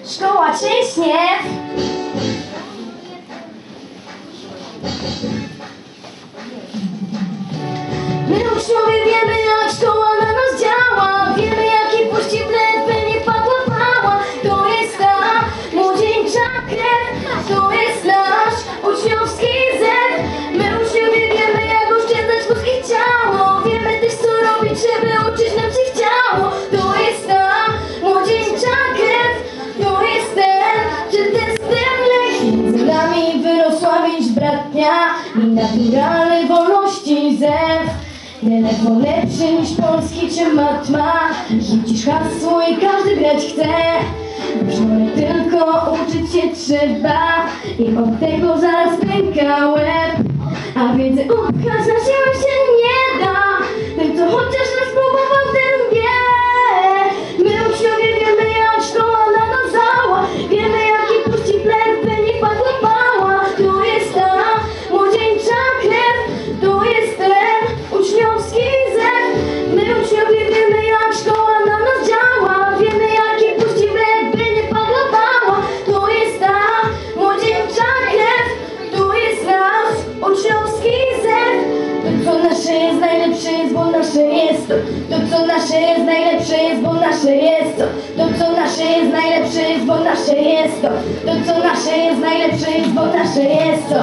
Szkoła Częśniew. My uczniowie wiemy, jak szkoła na nas działa. Wiemy, jaki puści wnet, by nie padła pała. To jest ta młodzieńcza krew, to jest nasz uczniowski zew. My uczniowie wiemy, jak oszczędzać ludzkie ciało. Wiemy też, co robić, żeby uczyć nam się chciało. To jest ta młodzieńcza krew, to jest ten, czy testem lek. Między nami wyrosła więź bratnia i naturalnej wolności zew. Telefon lepszy niż polski czy matma. Rzucisz hasło i każdy grać chce. Szkoły tylko uczyć się trzeba i od tego zaraz pęka łeb. A wiedzę upchać na siłę się nie da. Ten, co chociaż raz próbował, ten wie. My uczniowie wiemy, jak szkoła na nas zała. Wiemy, jaki puści pleb, by nie padła pała. To jest ta młodzieńcza krew, to jest ten uczniowski zew. My uczniowie wiemy, jak szkoła na nas działa. Wiemy, jaki puści pleb, by nie padła pała. To jest ta młodzieńcza krew, to jest nasz uczniowski zew. To, co nasze jest najlepsze jest, bo nasze jest to. To, co nasze jest najlepsze jest, bo nasze jest to. To, co nasze jest najlepsze jest, bo nasze jest to. To, co nasze jest najlepsze jest, bo nasze jest to.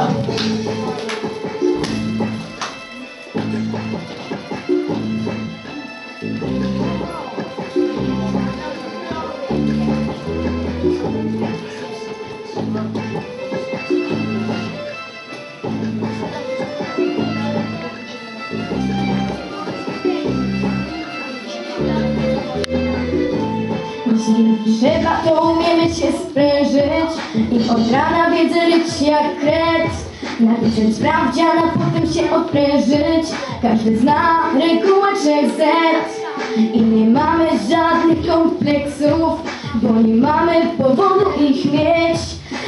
Jeśli trzeba, to umiemy się sprężyć i od rana wiedzę ryć jak kret. Napisać sprawdzian, a potem się odprężyć. Każdy zna regułę 3Z i nie mamy żadnych kompleksów, bo nie mamy powodu ich mieć.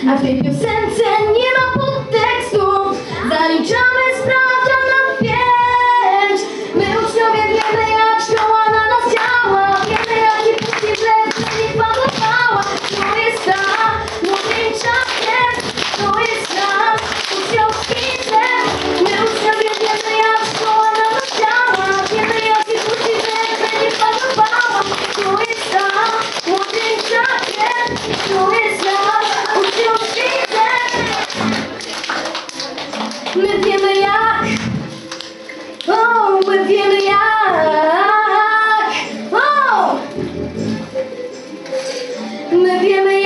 A w tej piosence nie ma podtekstów. Zaliczamy sprawdzian na 5. My uczniowie wiemy, jak szkoła na nas działa. Wiemy, jaki puści pleb, nie padła pała. To jest ta młodzieńcza krew, to jest nasz uczniowski zew. My uczniowie wiemy, jak szkoła na nas działa. Wiemy, jaki puści pleb, nie padła pała. To jest ta młodzieńcza krew, to jest nasz uczniowski zew. My wiemy jak, o, my wiemy jak, o, my wiemy